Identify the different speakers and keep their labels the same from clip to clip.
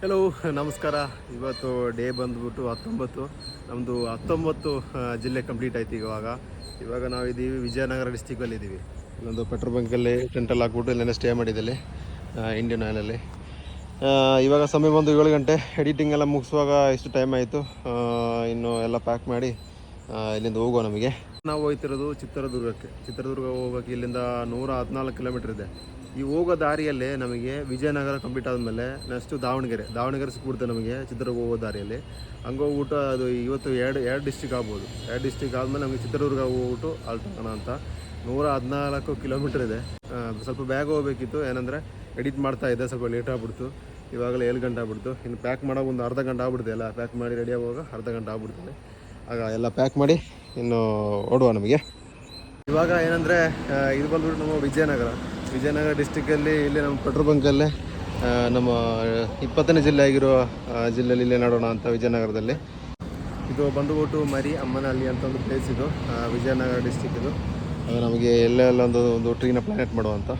Speaker 1: Hello, ನಮಸ್ಕಾರ. ಇವತ್ತು day ಬಂದ್ಬಿಟ್ಟು 19. ನಮ್ಮದು 19 ಜಿಲ್ಲೆ ಕಂಪ್ಲೀಟ್ ಆಯ್ತು. ಇವಾಗ ನಾವಿದ್ದೀವಿ ವಿಜಯನಗರ ಡಿಸ್ಟಿಕಲ್ಲಿ ಇದ್ದೀವಿ. ಇಲ್ಲೊಂದು ಪೆಟ್ರೋಲ್ ಬಂಕಲ್ಲಿ ಟೆಂಟಲ್ಲಿ ಹಾಕ್ಬಿಟ್ಟು ಇಲ್ಲೇನೆ ಸ್ಟೇ ಮಾಡಿದ್ದಲ್ಲಿ ಇಂಡಿಯನ್ ಆಯಿಲಲ್ಲಿ. ಇವಾಗ ಸಮಯ ಬಂದು 7 ಗಂಟೆ. ಎಡಿಟಿಂಗ್ ಎಲ್ಲ ಮುಗಿಸುವಾಗ ಇಷ್ಟು ಟೈಮ್ ಆಯಿತು. ಇನ್ನು ಎಲ್ಲ ಪ್ಯಾಕ್ ಮಾಡಿ ಇಲ್ಲಿಂದ ಹೋಗುವ. ನಮಗೆ ನಾವು ಹೋಗ್ತಿರೋದು ಚಿತ್ರದುರ್ಗ ಹೋಗೋಕ್ಕೆ ಇಲ್ಲಿಂದ 114 ಕಿಲೋಮೀಟ್ರ್ ಇದೆ. ಈ ಹೋಗೋ ದಾರಿಯಲ್ಲೇ ನಮಗೆ ವಿಜಯನಗರ ಕಂಪ್ಲೀಟ್ ಆದಮೇಲೆ ನೆಕ್ಸ್ಟು ದಾವಣಗೆರೆ ಸಿಕ್ಬಿಡುತ್ತೆ ನಮಗೆ. ಚಿತ್ರದುರ್ಗ ಹೋಗೋ ದಾರಿಯಲ್ಲಿ ಹಂಗೆ ಹೋಗ್ಬಿಟ್ಟು ಅದು ಇವತ್ತು ಎರಡು ಡಿಸ್ಟಿಕ್ ಆಗ್ಬೋದು. 2 ಡಿಸ್ಟಿಕ್ ಆದಮೇಲೆ ನಮಗೆ ಚಿತ್ರದುರ್ಗ ಹೋಗ್ಬಿಟ್ಟು ಅಲ್ಟೋಣ ಅಂತ. 114 ಕಿಲೋಮೀಟ್ರ್ ಇದೆ. ಸ್ವಲ್ಪ ಬೇಗ ಹೋಗಬೇಕಿತ್ತು, ಏನಂದರೆ ಎಡಿಟ್ ಮಾಡ್ತಾಯಿದ್ದೆ, ಸ್ವಲ್ಪ ಲೇಟ್ ಆಗ್ಬಿಡ್ತು. ಇವಾಗಲೇ 7 ಗಂಟೆ ಆಗ್ಬಿಡ್ತು. ಇನ್ನು ಪ್ಯಾಕ್ ಮಾಡೋಕೆ ಒಂದು ಅರ್ಧ ಗಂಟೆ ಆಗ್ಬಿಡ್ತು. ಎಲ್ಲ ಪ್ಯಾಕ್ ಮಾಡಿ ರೆಡಿ ಆಗುವಾಗ ಅರ್ಧ ಗಂಟೆ ಆಗ್ಬಿಡ್ತದೆ. ಆಗ ಎಲ್ಲ ಪ್ಯಾಕ್ ಮಾಡಿ ಇನ್ನು ಓಡುವ ನಮಗೆ. ಇವಾಗ ಏನಂದರೆ ಇದು ಬಂದ್ಬಿಟ್ಟು ನಮ್ಮ ವಿಜಯನಗರ ಡಿಸ್ಟಿಕಲ್ಲಿ ಇಲ್ಲಿ ನಮ್ಮ ಪೆಟ್ರೋಲ್ ಬಂಕಲ್ಲೇ ನಮ್ಮ 20ನೇ ಜಿಲ್ಲೆ ಆಗಿರೋ ಜಿಲ್ಲೆಯಲ್ಲಿ ಇಲ್ಲೇ ನೋಡೋಣ ಅಂತ. ವಿಜಯನಗರದಲ್ಲಿ ಇದು ಬಂದುಬಿಟ್ಟು ಮರಿ ಅಮ್ಮನಹಳ್ಳಿ ಅಂತ ಒಂದು ಪ್ಲೇಸ್. ಇದು ವಿಜಯನಗರ ಡಿಸ್ಟಿಕ್. ಇದು ನಮಗೆ ಎಲ್ಲೆಲ್ಲ ಒಂದು ಟ್ರೀನ ಪ್ಲಾನೆಟ್ ಮಾಡುವಂಥ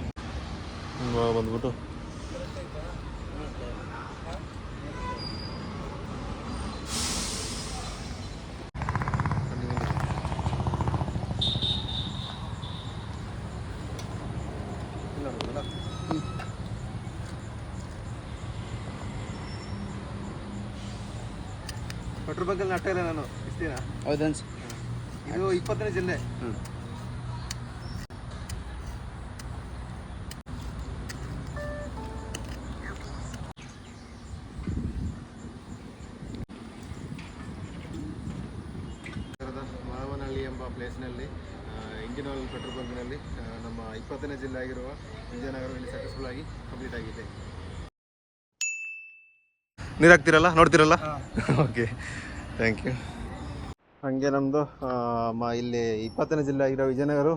Speaker 1: ಬಂದ್ಬಿಟ್ಟು ಪೆಟ್ರೋಲ್ ಬಂಕಲ್ಲಿ ನಟ್ಟ ಇಲ್ಲ ನಾನು ಇಷ್ಟು ದಿನ.
Speaker 2: ಹೌದನ್.
Speaker 1: ಇದು 20ನೇ ಜಿಲ್ಲೆ. ಮಾರವನಹಳ್ಳಿ ಎಂಬ ಪ್ಲೇಸ್ನಲ್ಲಿ ಇಂಡಿಯನ್ ಆಯಿಲ್ ಪೆಟ್ರೋಲ್ ಬಂಕ್ನಲ್ಲಿ ನಮ್ಮ 20ನೇ ಜಿಲ್ಲೆ ಆಗಿರುವ ವಿಜಯನಗರದಲ್ಲಿ ಸಕ್ಸಸ್ಫುಲ್ ಆಗಿ ಕಂಪ್ಲೀಟ್ ಆಗಿದೆ. ನೀರು ಹಾಕ್ತಿರಲ್ಲ, ನೋಡ್ತಿರಲ್ಲ. Okay, thank you. ಹಾಗೆ ನಮ್ಮದು ಇಲ್ಲಿ 20ನೇ ಜಿಲ್ಲೆ ಆಗಿರೋ ವಿಜಯನಗರ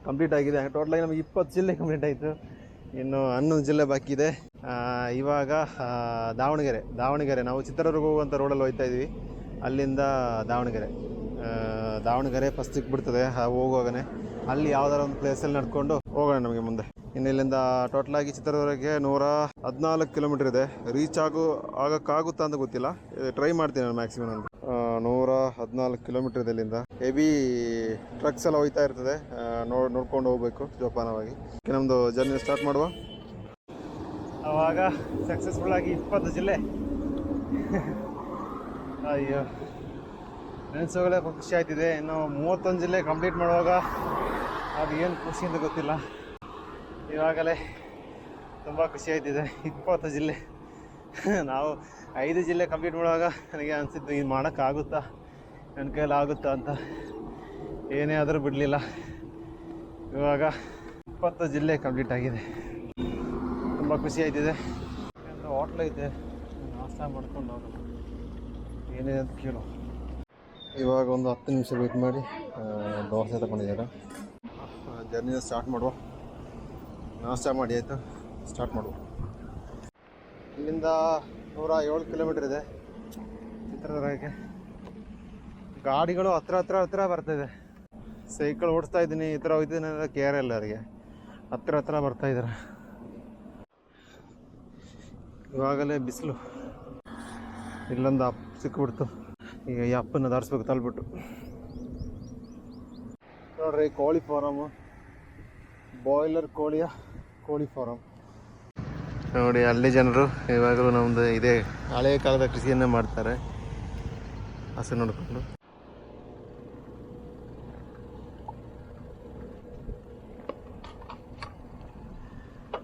Speaker 1: ಕಂಪ್ಲೀಟ್ ಆಗಿದೆ. ಟೋಟಲಾಗಿ ನಮಗೆ 20 ಜಿಲ್ಲೆ ಕಂಪ್ಲೀಟ್ ಆಯಿತು. ಇನ್ನು 11 ಜಿಲ್ಲೆ ಬಾಕಿ ಇದೆ. ಇವಾಗ ದಾವಣಗೆರೆ ನಾವು ಚಿತ್ರದುರ್ಗ ಹೋಗುವಂಥ ರೋಡಲ್ಲಿ ಹೋಗ್ತಾ ಇದ್ವಿ. ಅಲ್ಲಿಂದ ದಾವಣಗೆರೆ ಫಸ್ಟ್ ಸಿಕ್ಬಿಡ್ತದೆ. ಹೋಗುವಾಗನೇ ಅಲ್ಲಿ ಯಾವ್ದಾರ ಒಂದು ಪ್ಲೇಸಲ್ಲಿ ನಡ್ಕೊಂಡು ಹೋಗೋಣ ನಮಗೆ ಮುಂದೆ. ಇನ್ನು ಇಲ್ಲಿಂದ ಟೋಟಲಾಗಿ ಚಿತ್ರದುರ್ಗಕ್ಕೆ 114 ಕಿಲೋಮೀಟ್ರ್ ಇದೆ. ರೀಚ್ ಆಗೋಕ್ಕಾಗುತ್ತಾ ಅಂತ ಗೊತ್ತಿಲ್ಲ, ಟ್ರೈ ಮಾಡ್ತೀನಿ ನಾನು ಮ್ಯಾಕ್ಸಿಮಮ್. ಅಂತ 114 ಕಿಲೋಮೀಟ್ರ್ ಇದೆ. ಇಲ್ಲಿಂದ ಹೆವಿ ಟ್ರಕ್ಸ್ ಎಲ್ಲ ಹೋಗ್ತಾ ಇರ್ತದೆ. ನೋಡ್ಕೊಂಡು ಹೋಗ್ಬೇಕು ಜೋಪಾನವಾಗಿ. ನಮ್ಮದು ಜರ್ನಿ ಸ್ಟಾರ್ಟ್ ಮಾಡುವ. ಆವಾಗ ಸಕ್ಸಸ್ಫುಲ್ಲಾಗಿ 20 ಜಿಲ್ಲೆ. ಅಯ್ಯೋ, ನೆನೆಸೋಗಲೇ ಖುಷಿ ಆಯ್ತಿದೆ. ಇನ್ನು 31 ಜಿಲ್ಲೆ ಕಂಪ್ಲೀಟ್ ಮಾಡುವಾಗ ಅದು ಏನು ಖುಷಿ ಅಂತ ಗೊತ್ತಿಲ್ಲ. ಇವಾಗಲೇ ತುಂಬ ಖುಷಿ ಆಯ್ತಿದೆ. 20 ಜಿಲ್ಲೆ. ನಾವು 5 ಜಿಲ್ಲೆ ಕಂಪ್ಲೀಟ್ ಮಾಡುವಾಗ ನನಗೆ ಅನಿಸಿದ್ದು ಇದು ಮಾಡೋಕ್ಕಾಗುತ್ತಾ, ನನ್ನ ಕೈಯಲ್ಲಿ ಆಗುತ್ತಾ ಅಂತ. ಏನೇ ಆದರೂ ಬಿಡಲಿಲ್ಲ. ಇವಾಗ 20 ಜಿಲ್ಲೆ ಕಂಪ್ಲೀಟ್ ಆಗಿದೆ. ತುಂಬ ಖುಷಿ ಆಯ್ತಿದೆ. ಒಂದು ಹೋಟ್ಲ್ ಐತೆ, ನಾಷ್ಟ ಮಾಡ್ಕೊಂಡು ಹೋಗೋಣ. ಏನಿದೆ ಅಂತ ಕೇಳು. ಇವಾಗ ಒಂದು 10 ನಿಮಿಷ ವೇಟ್ ಮಾಡಿ ದೋಸೆ ತಗೊಂಡಿದ್ದಾರೆ. ಜರ್ನಿನ ಸ್ಟಾರ್ಟ್ ಮಾಡುವ. ನಾಷ್ಟ ಮಾಡಿ ಆಯಿತು, ಸ್ಟಾರ್ಟ್ ಮಾಡುವ. ಇಲ್ಲಿಂದ 107 ಕಿಲೋಮೀಟ್ರ್ ಇದೆ ಚಿತ್ರದುರ್ಗಕ್ಕೆ. ಗಾಡಿಗಳು ಹತ್ರ ಬರ್ತಾಯಿದೆ. ಸೈಕಲ್ ಓಡಿಸ್ತಾ ಇದ್ದೀನಿ, ಈ ಥರ ಹೋಗ್ತೀನಿ ಅಂದರೆ ಕೇರ್ ಇಲ್ಲ ಅವರಿಗೆ. ಹತ್ರ ಬರ್ತಾಯಿದ್ದಾರೆ. ಇವಾಗಲೇ ಬಿಸಿಲು. ಇಲ್ಲೊಂದು ಅಪ್ ಸಿಕ್ಕಿಬಿಡ್ತು. ಈಗ ಈ ಅಪ್ಪನ್ನು ದಾರಿಸ್ಬೇಕು ತಳ್ಬಿಟ್ಟು. ನೋಡ್ರಿ, ಕೋಳಿ ಫಾರಮು, ಬಾಯ್ಲರ್ ಕೋಳಿ ಫಾರಮ್ ನೋಡಿ. ಅಲ್ಲಿ ಜನರು ಇವಾಗಲೂ ನಮ್ಮದು ಇದೇ ಹಳೆಯ ಕಾಲದ ಕೃಷಿಯನ್ನೇ ಮಾಡ್ತಾರೆ, ಹಸು ನೋಡಿಕೊಂಡು.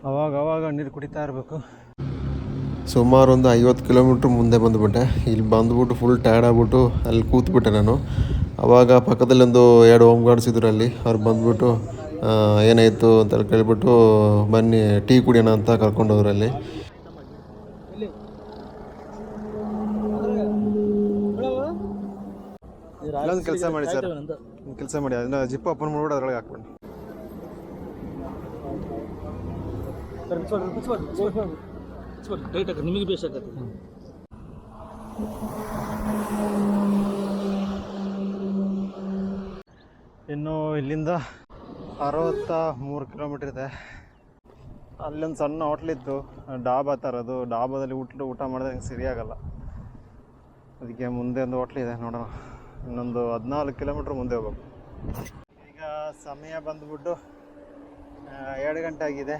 Speaker 1: ಅವಾಗ ನೀರು ಕುಡಿತಾ ಇರಬೇಕು. ಸುಮಾರು ಒಂದು 50 ಕಿಲೋಮೀಟ್ರ್ ಮುಂದೆ ಬಂದುಬಿಟ್ಟೆ. ಇಲ್ಲಿ ಬಂದುಬಿಟ್ಟು ಫುಲ್ ಟಯರ್ಡ್ ಆಗ್ಬಿಟ್ಟು ಅಲ್ಲಿ ಕೂತ್ಬಿಟ್ಟೆ ನಾನು. ಆವಾಗ ಪಕ್ಕದಲ್ಲಿ ಒಂದು 2 ಹೋಮ್ ಗಾರ್ಡ್ಸ್ ಇದ್ರು. ಅಲ್ಲಿ ಅವ್ರು ಬಂದುಬಿಟ್ಟು ಏನಾಯಿತು ಅಂತ ಕೇಳಿಬಿಟ್ಟು ಬನ್ನಿ ಟೀ ಕುಡಿಯೋಣ ಅಂತ ಕರ್ಕೊಂಡೋದ್ರು. ಅಲ್ಲಿ ಇಲ್ಲೊಂದು ಕೆಲಸ ಮಾಡಿ ಸರ್, ಅದನ್ನ ಜಿಪ್ ಓಪನ್ ಮಾಡ್ಬಿಟ್ಟು ಅದ್ರೊಳಗೆ ಹಾಕ್ಬಿಡಿ.
Speaker 2: ನಿಮಗೆ ಬೇಕಾಗತ್ತೆ.
Speaker 1: ಇನ್ನು ಇಲ್ಲಿಂದ 63 ಕಿಲೋಮೀಟ್ರ್ ಇದೆ. ಅಲ್ಲೊಂದು ಸಣ್ಣ ಹೋಟ್ಲಿತ್ತು, ಡಾಬಾ ಥರದ್ದು. ಡಾಬಾದಲ್ಲಿ ಊಟ ಮಾಡಿದ್ರೆ ನಂಗೆ ಸರಿಯಾಗಲ್ಲ, ಅದಕ್ಕೆ ಮುಂದೆ ಒಂದು ಹೋಟ್ಲಿದೆ ನೋಡೋಣ. ಇನ್ನೊಂದು 14 ಕಿಲೋಮೀಟ್ರ್ ಮುಂದೆ ಹೋಗ್ಬೇಕು. ಈಗ ಸಮಯ ಬಂದುಬಿಟ್ಟು 7 ಗಂಟೆ ಆಗಿದೆ.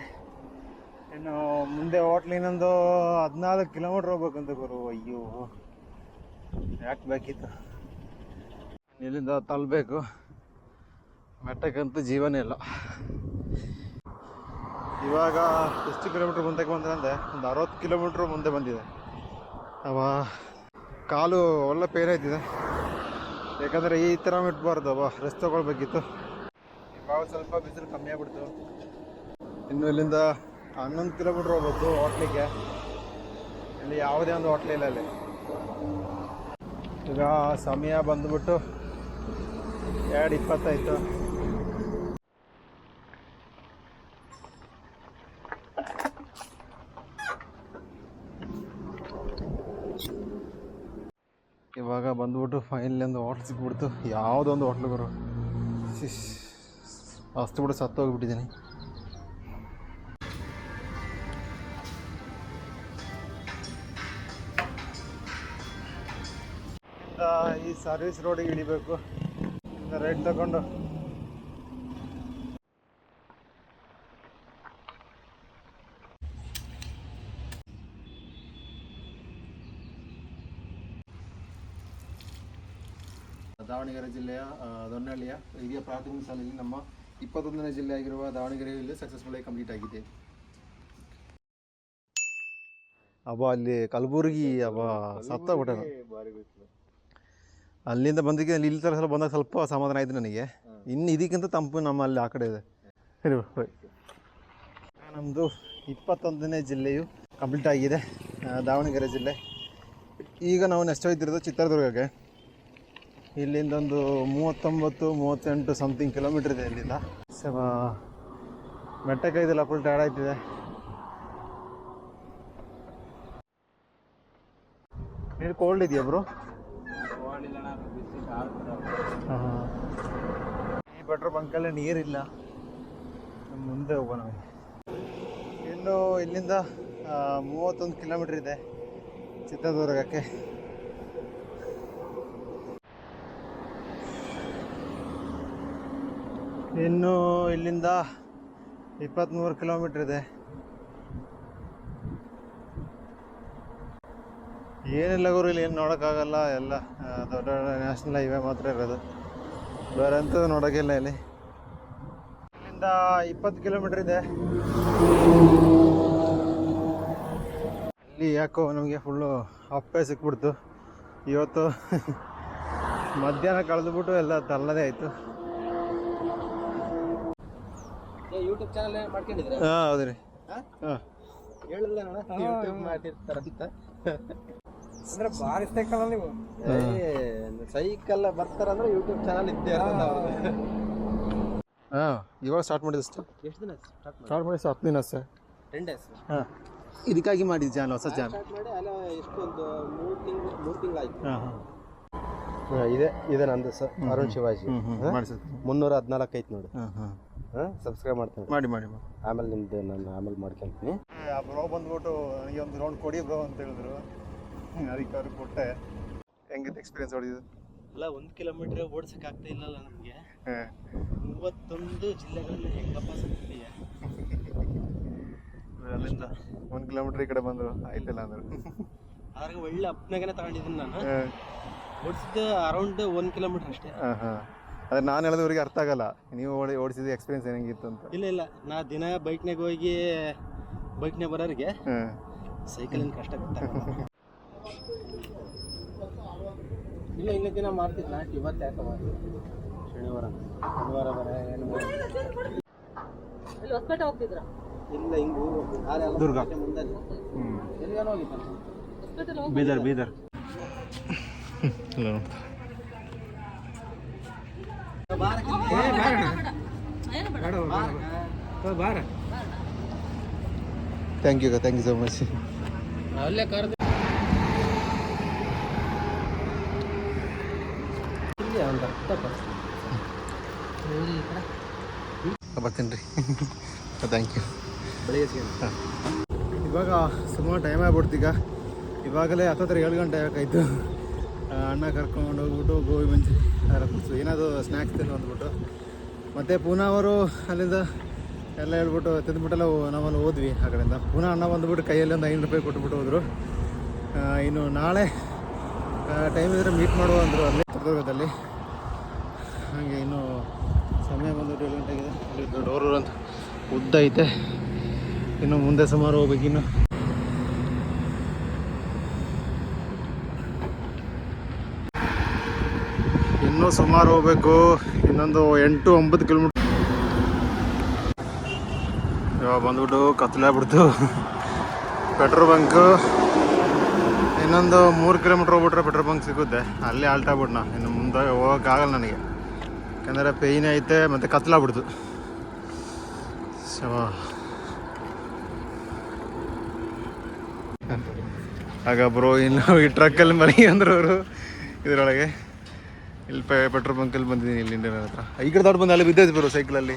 Speaker 1: ಇನ್ನು ಮುಂದೆ ಹೋಟ್ಲಿನೊಂದು 14 ಕಿಲೋಮೀಟ್ರ್ ಹೋಗ್ಬೇಕಂತ ಗುರು. ಅಯ್ಯೋ ಯಾಕೆ ಬೇಕಿತ್ತು, ಇಲ್ಲಿಂದ ತಳ್ಳಬೇಕು. ಮೆಟ್ಟಕ್ಕಂತೂ ಜೀವನೇ ಇಲ್ಲ. ಇವಾಗ ಎಷ್ಟು ಕಿಲೋಮೀಟ್ರ್ ಮುಂದಕ್ಕೆ ಬಂದರೆ ಅಂದರೆ ಒಂದು 60 ಕಿಲೋಮೀಟ್ರ್ ಮುಂದೆ ಬಂದಿದೆ. ಕಾಲು ಒಳ್ಳೆ ಪೇನ್ ಆಯ್ತಿದೆ, ಯಾಕಂದರೆ ಈ ಥರ ಬಿಟ್ಬಾರ್ದು. ರೆಸ್ಟ್ ತೊಗೊಳ್ಬೇಕಿತ್ತು. ಇವಾಗ ಸ್ವಲ್ಪ ಬಿಸಿಲು ಕಮ್ಮಿ ಆಗ್ಬಿಡ್ತು. ಇನ್ನು ಇಲ್ಲಿಂದ 11 ಕಿಲೋಮೀಟ್ರ್ ಹೋಗ್ಬೇಕು ಹೋಟ್ಲಿಗೆ. ಇಲ್ಲಿ ಯಾವುದೇ ಒಂದು ಹೋಟ್ಲ್ ಇಲ್ಲ ಅಲ್ಲಿ. ಈಗ ಸಮಯ ಬಂದುಬಿಟ್ಟು 2:20 ಆಯಿತು. ಇವಾಗ ಬಂದ್ಬಿಟ್ಟು ಫೈನಲಿ ಒಂದು ಹೋಟ್ಲ್ ಸಿಕ್ಬಿಡ್ತು. ಯಾವುದೊಂದು ಹೋಟ್ಲು ಗುರು, ಅಷ್ಟು ಬಿಟ್ಟು ಸತ್ತೋಗ್ಬಿಟ್ಟಿದ್ದೀನಿ. ಈ ಸರ್ವಿಸ್ ರೋಡಿಗೆ ಇಳಿಬೇಕು. ರೈಟ್ ತಗೊಂಡು ದಾವಣಗೆರೆ ಜಿಲ್ಲೆಯ ದೊನ್ನಹಳ್ಳಿಯ ಹಿರಿಯ ಪ್ರಾಥಮಿಕ ಶಾಲೆಯಲ್ಲಿ ನಮ್ಮ 21ನೇ ಜಿಲ್ಲೆ ಆಗಿರುವ ದಾವಣಗೆರೆಯಲ್ಲಿ ಸಕ್ಸಸ್ಫುಲ್ ಆಗಿ ಕಂಪ್ಲೀಟ್ ಆಗಿದೆ. ಅಲ್ಲಿ ಕಲಬುರಗಿ ಸತ್ತೋಗ್ಬಿಟ್ಟೆ. ಅಲ್ಲಿಂದ ಬಂದಿಗೆ ಇಲ್ಲಿ ಥರ ಸ್ವಲ್ಪ ಬಂದಾಗ ಸ್ವಲ್ಪ ಸಮಾಧಾನ ಆಯಿತು ನನಗೆ. ಇನ್ನು ಇದಕ್ಕಿಂತ ತಂಪು ನಮ್ಮಲ್ಲಿ ಆ ಕಡೆ ಇದೆ. ನಮ್ಮದು 21ನೇ ಜಿಲ್ಲೆಯು ಕಂಪ್ಲೀಟ್ ಆಗಿದೆ, ದಾವಣಗೆರೆ ಜಿಲ್ಲೆ. ಈಗ ನಾವು ನೆಕ್ಸ್ಟ್ ಹೋಗ್ತಿರೋದು ಚಿತ್ರದುರ್ಗಕ್ಕೆ. ಇಲ್ಲಿಂದ ಒಂದು 39-38 ಸಮಥಿಂಗ್ ಕಿಲೋಮೀಟ್ರ್ ಇದೆ ಇಲ್ಲಿಂದ. ಮೆಟ್ಟಕ್ಕೆ ಇದೆಲ್ಲ ಫುಲ್ ಟೈರ್ಡ್ ಆಯ್ತಿದೆ. ನೀರು ಕೋಲ್ಡ್ ಇದೆಯಾ ಬ್ರೋ? ಈ ಪೆಟ್ರೋಲ್ ಬಂಕಲ್ಲಿ ನೀರಿಲ್ಲ. ಮುಂದೆ ಹೋಗೋಣ. ಇನ್ನು ಇಲ್ಲಿಂದ 31 ಕಿಲೋಮೀಟ್ರ್ ಇದೆ ಚಿತ್ರದುರ್ಗಕ್ಕೆ. ಇನ್ನು ಇಲ್ಲಿಂದ 23 ಕಿಲೋಮೀಟ್ರ್ ಇದೆ. ಏನಿಲ್ಲ ಗುರು, ಇಲ್ಲಿ ಏನು ನೋಡೋಕ್ಕಾಗಲ್ಲ. ಎಲ್ಲ ದೊಡ್ಡ ನ್ಯಾಷನಲ್ ಹೈವೇ ಮಾತ್ರ ಇರೋದು, ಬೇರೆ ಅಂತೂ ನೋಡೋಕ್ಕಿಲ್ಲ ಇಲ್ಲಿ. ಇಲ್ಲಿಂದ 20 ಕಿಲೋಮೀಟ್ರ್ ಇದೆ. ಇಲ್ಲಿ ಯಾಕೋ ನಮಗೆ ಫುಲ್ಲು ಅಪ್ಪೆ ಸಿಕ್ಬಿಡ್ತು ಇವತ್ತು. ಮಧ್ಯಾಹ್ನ ಕಳೆದುಬಿಟ್ಟು ಎಲ್ಲ ತಲ್ಲದೇ ಆಯಿತು.
Speaker 2: ಯೂಟ್ಯೂಬ್ ಚಾನಲ್ ಮಾಡ್ಕೊಂಡಿದ್ರೆ?
Speaker 1: ಹಾಂ ಹೌದು ರೀ. ಹಾಂ
Speaker 2: ಹೇಳಿಲ್ಲ ಯೂಟ್ಯೂಬ್ ಮಾಡಿರ್ತಾರಂತ. ಅಂದ್ರೆ ಭಾರಿ ಸೈಕಲ್ ನೀವು ಸೈಕಲ್ ಬರ್ತಾರಂದ್ರೆ ಯೂಟ್ಯೂಬ್ ಚಾನಲ್ ಇದ್ದೇ ಇರ್ತದೆ.
Speaker 1: ಹಾಂ ಇವಾಗ ಸ್ಟಾರ್ಟ್ ಮಾಡಿದ್ದು ಅಷ್ಟು.
Speaker 2: ಎಷ್ಟು ದಿನ
Speaker 1: ಸ್ಟಾರ್ಟ್ ಮಾಡಿ 10 ದಿನ ಸರ್.
Speaker 2: 10 days.
Speaker 1: ಹಾಂ ಇದಕ್ಕಾಗಿ ಮಾಡಿದ್ದು ಚಾನಲ್, ಹೊಸ ಚಾನಲ್
Speaker 2: ಸ್ಟಾರ್ಟ್ ಮಾಡಿ ಅಲ್ಲ ಎಷ್ಟು ಒಂದು 3 ತಿಂಗಳಾಯ್ತು.
Speaker 1: ಹಾಂ
Speaker 2: ಹಾಂ ಇದೆ ನಂದು ಸರ್, ಅರುಣ್ ಶಿವಾಜಿ.
Speaker 1: ಮಾಡಿ ಸರ್.
Speaker 2: 314 ಐತೆ ನೋಡಿ.
Speaker 1: ಹಾಂ ಹಾಂ
Speaker 2: ಸಬ್ಸ್ಕ್ರೈಬ್ ಮಾಡ್ತೀನಿ.
Speaker 1: ಮಾಡಿ
Speaker 2: ಆಮೇಲೆ ನಿಮ್ದು ನಾನು ಆಮೇಲೆ ಮಾಡ್ಕೊಂತೀನಿ.
Speaker 1: ಆ ಬ್ರೋ ಬಂದ್ಬಿಟ್ಟು ನನಗೆ ಒಂದು ರೌಂಡ್ ಕೊಡಿ ಬ್ರೋ ಅಂತ ಹೇಳಿದ್ರು, ಅದಕ್ಕೆ ಅವ್ರಿಗೆ ಕೊಟ್ಟೆ. ಹೆಂಗಿತ್ತು ಎಕ್ಸ್ಪೀರಿಯನ್ಸ್ ಹೊಡಿದು?
Speaker 2: ಅಲ್ಲ 1 ಕಿಲೋಮೀಟ್ರ್ ಓಡ್ಸಕ್ಕೆ ಆಗ್ತಾ ಇಲ್ಲಲ್ಲ ನಮಗೆ. 31 ಜಿಲ್ಲೆಗಳಲ್ಲಿ ಹೆಂಗಪ್ಪ ಸತ್ತಿದೆಯಾ?
Speaker 1: ಅಲ್ಲಿಂದ 1 ಕಿಲೋಮೀಟ್ರ್ ಈ ಕಡೆ ಬಂದರು, ಆಯ್ತಿಲ್ಲ ಅಂದರು.
Speaker 2: ಅದ್ರಾಗ ಒಳ್ಳೆ ಅಪ್ನಾಗನೇ ತಗೊಂಡಿದ್ದೀನಿ ನಾನು. ಓಡಿಸಿದ್ದು ಅರೌಂಡ್ 1 ಕಿಲೋಮೀಟ್ರ್ ಅಷ್ಟೇ.
Speaker 1: ಹಾಂ ಹಾಂ ಅದೇ ನಾನು ಹೇಳೋದು ಇವ್ರಿಗೆ ಅರ್ಥ ಆಗಲ್ಲ. ನೀವು ಓಡಿಸಿದ ಎಕ್ಸ್ಪೀರಿಯನ್ಸ್ ಹೆಂಗಿತ್ತು ಅಂತ.
Speaker 2: ಇಲ್ಲ ನಾ ದಿನ ಬೈಕ್ನಾಗ ಹೋಗಿ ಬೈಕ್ನಾಗ ಬರೋರಿಗೆ ಸೈಕಲಿನ ಕಷ್ಟ ಗೊತ್ತಾಗಲ್ಲ. ಇಲ್ಲ ದಿನ ಮಾಡ್ತಿದ್ದು ನಾಟ್, ಇವತ್ತು ಯಾಕೆ ಶನಿವಾರ ಬರ ಹೊಸಪೇಟೆ ಹೋಗ್ತಿದ್ರ? ಇಲ್ಲ ಹಿಂಗೆ ಊರು
Speaker 1: ದುರ್ಗ
Speaker 2: ಮುಂದೆ ಎಲ್ಲಿಗಾನ ಹೋಗಿದ್ದ
Speaker 1: Bidar. Hello thank you so much.
Speaker 2: ಅಲ್ಲೇ ಕರೆದು
Speaker 1: ಬರ್ತೀನಿ ರೀ. Thank you.
Speaker 2: ಬೆಳಿಗ್ಗೆ ಸಿಗೋಣ.
Speaker 1: ಇವಾಗ ಸುಮಾರು ಟೈಮ್ ಆಗ್ಬಿಡ್ತು. ಇವಾಗಲೇ 7 ಗಂಟೆ ಆಗಾಯ್ತು. ಅಣ್ಣ ಕರ್ಕೊಂಡು ಹೋಗ್ಬಿಟ್ಟು ಗೋಬಿ ಮಂಚೂರಿ ಅದರ ಕುಡಿಸು ಏನಾದರೂ ಸ್ನ್ಯಾಕ್ಸ್ ತಿನ್ನು ಅಂದ್ಬಿಟ್ಟು ಮತ್ತು ಪುನಃ ಅವರು ಅಲ್ಲಿಂದ ಎಲ್ಲ ಹೇಳ್ಬಿಟ್ಟು ತಿಂದ್ಬಿಟ್ಟೆಲ್ಲ ನಾವೆಲ್ಲ ಹೋದ್ವಿ ಆ ಕಡೆಯಿಂದ. ಪುನಃ ಅಣ್ಣ ಬಂದುಬಿಟ್ಟು ಕೈಯಲ್ಲಿ ಒಂದು 500 ರೂಪಾಯಿ ಕೊಟ್ಬಿಟ್ಟು ಹೋದರು. ಇನ್ನು ನಾಳೆ ಟೈಮ್ ಇದ್ದರೆ ಮೀಟ್ ಮಾಡುವ ಅಂದರು ಅಲ್ಲಿ ಚಿತ್ರದುರ್ಗದಲ್ಲಿ. ಹಾಗೆ ಇನ್ನು ಸಮಯ ಬಂದು 7 ಗಂಟೆಗಿದೆ. ಡೋರು ಅಂತ ಉದ್ದ ಐತೆ. ಇನ್ನು ಮುಂದೆ ಸುಮಾರು ಹೋಗ್ಬೇಕು. ಇನ್ನೂ ಸುಮಾರು ಹೋಗ್ಬೇಕು. ಇನ್ನೊಂದು 8-9 ಕಿಲೋಮೀಟ್ರ್. ಇವಾಗ ಬಂದ್ಬಿಟ್ಟು ಕತ್ಲಾಗ್ಬಿಡ್ತು. ಪೆಟ್ರೋಲ್ ಬಂಕು ಇನ್ನೊಂದು 3 ಕಿಲೋಮೀಟ್ರ್ ಹೋಗ್ಬಿಟ್ರೆ ಪೆಟ್ರೋಲ್ ಬಂಕ್ ಸಿಗುತ್ತೆ. ಅಲ್ಲೇ ಆಲ್ಟ್ ಆಗ್ಬಿಟ್ಟು ಇನ್ನು ಮುಂದೆ ಹೋಗೋಕ್ಕಾಗಲ್ಲ ನನಗೆ, ಯಾಕಂದರೆ ಪೇಯ್ನ್ ಐತೆ ಮತ್ತು ಕತ್ಲಾಗ್ಬಿಡ್ತು. ಆಗ ಬ್ರೋ ಇನ್ನು ಈ ಟ್ರಕ್ಕಲ್ಲಿ ಮನೆ ಅಂದರು ಅವರು ಇದರೊಳಗೆ. ಇಲ್ಲಿ ಪೆಟ್ರೋಲ್ ಬಂಕಲ್ಲಿ ಬಂದಿದ್ದೀನಿ, ಇಲ್ಲಿ ಇಂಡಿಯನ್ ಹತ್ರ. ಈ ಕಡೆ ದೊಡ್ಡ ಬಂದು ಅಲ್ಲಿ ಬಿದ್ದೋಯ್ತು ಬರೋ ಸೈಕಲಲ್ಲಿ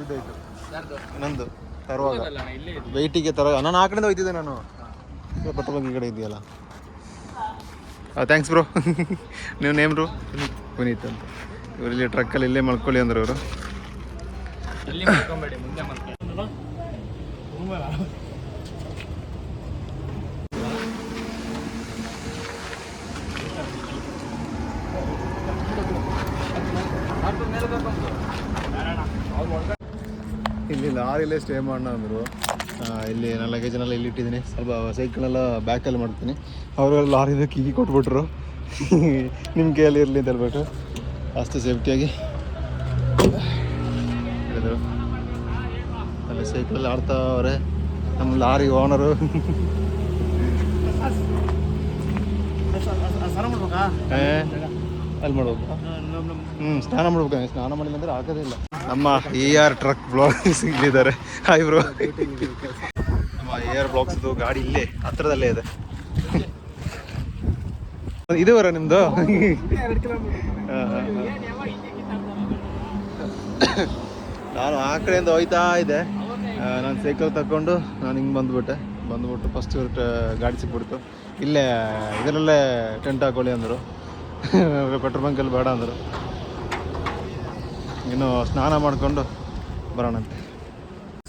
Speaker 1: ಬಿದ್ದೋಯ್ತು ನಂದು ತರುವಾಗ ವೆಯ್ಟಿಗೆ ನಾನು ಆ ಕಡೆಯಿಂದ ಹೋಯ್ತಿದ್ದೆ. ನಾನು ಪೆಟ್ರೋಲ್ ಬಂಕ್ ಈ ಕಡೆ ಇದೆಯಲ್ಲ. Thanks bro. ನೀವು ನೇಮ್ರು ಪುನೀತ್ ಅಂತ. ಇವರಲ್ಲಿ ಟ್ರಕ್ಕಲ್ಲಿ ಇಲ್ಲೇ ಮಲ್ಕೊಳ್ಳಿ ಅಂದರು ಇವರು. ಇಲ್ಲಿ ಲಾರಿಲೇ ಸ್ಟೇ ಮಾಡೋಣ ಅಂದರು. ಇಲ್ಲಿ ನನ್ನ ಲಗೇಜನ್ನೆಲ್ಲ ಇಲ್ಲಿ ಇಟ್ಟಿದ್ದೀನಿ. ಸ್ವಲ್ಪ ಸೈಕಲ್ನೆಲ್ಲ ಬ್ಯಾಕಲ್ಲಿ ಮಾಡ್ತೀನಿ. ಅವರು ಲಾರಿದ ಕೀ ಕೊಟ್ಬಿಟ್ರು. ನಿಮ್ಮ ಕೈಯಲ್ಲಿ ಇರಲಿ ಅಂತ ಹೇಳ್ಬಿಟ್ಟು ಅಷ್ಟು ಸೇಫ್ಟಿಯಾಗಿ ಹೇಳಿದರು. ಅಲ್ಲಿ ಸೈಕಲಲ್ಲಿ ಆಡ್ತಾವ್ರೆ ನಮ್ಮ ಲಾರಿ ಓನರು. ಅಲ್ಲಿ ಮಾಡ್ಬೇಕು. ಸ್ನಾನ ಮಾಡ್ಬೇಕು. ಸ್ನಾನ ಮಾಡಿಲ್ಲ ಅಂದ್ರೆ ಆಗೋದಿಲ್ಲ. ನಮ್ಮ AR ಟ್ರಕ್ ಬ್ಲಾಗ್ಸ್ ಇಲ್ಲಿದ್ದಾರೆ. Hi bro. ನಮ್ಮ AR ಬ್ಲಾಗ್ಸ್ದು ಗಾಡಿ ಇಲ್ಲೇ ಹತ್ರದಲ್ಲೇ ಇದೆ. ಇದು ಬರ ನಿಮ್ಮದು? ನಾನು ಆ ಕಡೆಯಿಂದ ಹೋಯ್ತಾ ಇದ್ದೆ. ನಾನು ಸೈಕಲ್ ತಗೊಂಡು ನಾನು ಹಿಂಗೆ ಬಂದ್ಬಿಟ್ಟು ಫಸ್ಟ್ ಗಾಡಿ ಸಿಕ್ಬಿಡ್ತು. ಇಲ್ಲೇ ಇದರಲ್ಲೇ ಟೆಂಟ್ ಹಾಕೊಳ್ಳಿ ಅಂದರು. ಪೆಟ್ರೋಲ್ ಬಂಕಲ್ಲಿ ಬೇಡ ಅಂದರು. ಇನ್ನು ಸ್ನಾನ ಮಾಡಿಕೊಂಡು ಬರೋಣಂತೆ.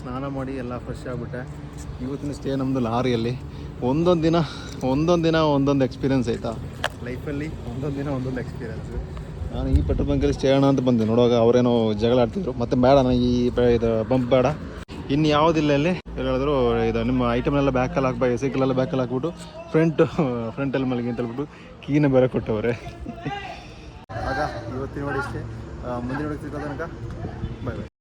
Speaker 1: ಸ್ನಾನ ಮಾಡಿ ಎಲ್ಲ ಫ್ರೆಶ್ ಆಗಿಬಿಟ್ಟೆ. ಇವತ್ತಿನ ಸ್ಟೇ ನಮ್ಮದು ಲಾರಿಯಲ್ಲಿ. ಒಂದೊಂದು ದಿನ ಒಂದೊಂದು ಎಕ್ಸ್ಪೀರಿಯೆನ್ಸ್ ಆಯಿತಾ ಲೈಫಲ್ಲಿ. ಒಂದೊಂದು ದಿನ ಒಂದೊಂದು ಎಕ್ಸ್ಪೀರಿಯೆನ್ಸು. ನಾನು ಈ ಪೆಟ್ರೋಲ್ ಬಂಕಲ್ಲಿ ಸ್ಟೇ ಮಾಡೋಣ ಅಂತ ಬಂದೆ. ನೋಡುವಾಗ ಅವರೇನೋ ಜಗಳ ಆಡ್ತಿದ್ರು. ಮತ್ತು ಬೇಡ ನನಗೆ ಇದು ಬಂಪ್ ಬೇಡ, ಇನ್ನು ಯಾವುದಿಲ್ಲ ಅಲ್ಲಿ ಹೇಳಿದ್ರು. ಇದು ನಿಮ್ಮ ಐಟಮ್ನೆಲ್ಲ ಬ್ಯಾಕಲ್ಲಿ ಹಾಕ್ಬೇಕು, ಸೈಕಲೆಲ್ಲ ಬ್ಯಾಕಲ್ಲಿ ಹಾಕ್ಬಿಟ್ಟು ಫ್ರಂಟಲ್ಲಿ ಮಲಗಿ ಅಂತ ಹೇಳ್ಬಿಟ್ಟು ಕೀನ ಬೇರೆ ಕೊಟ್ಟವ್ರೆ. ಆಗ ಇವತ್ತಿನ ನೋಡಿ ಇಷ್ಟೇ. ಮುಂದಿನ ನೋಡಿ ಸಿಗೋ ತನಕ ಬಾಯ್ ಬಾಯ್.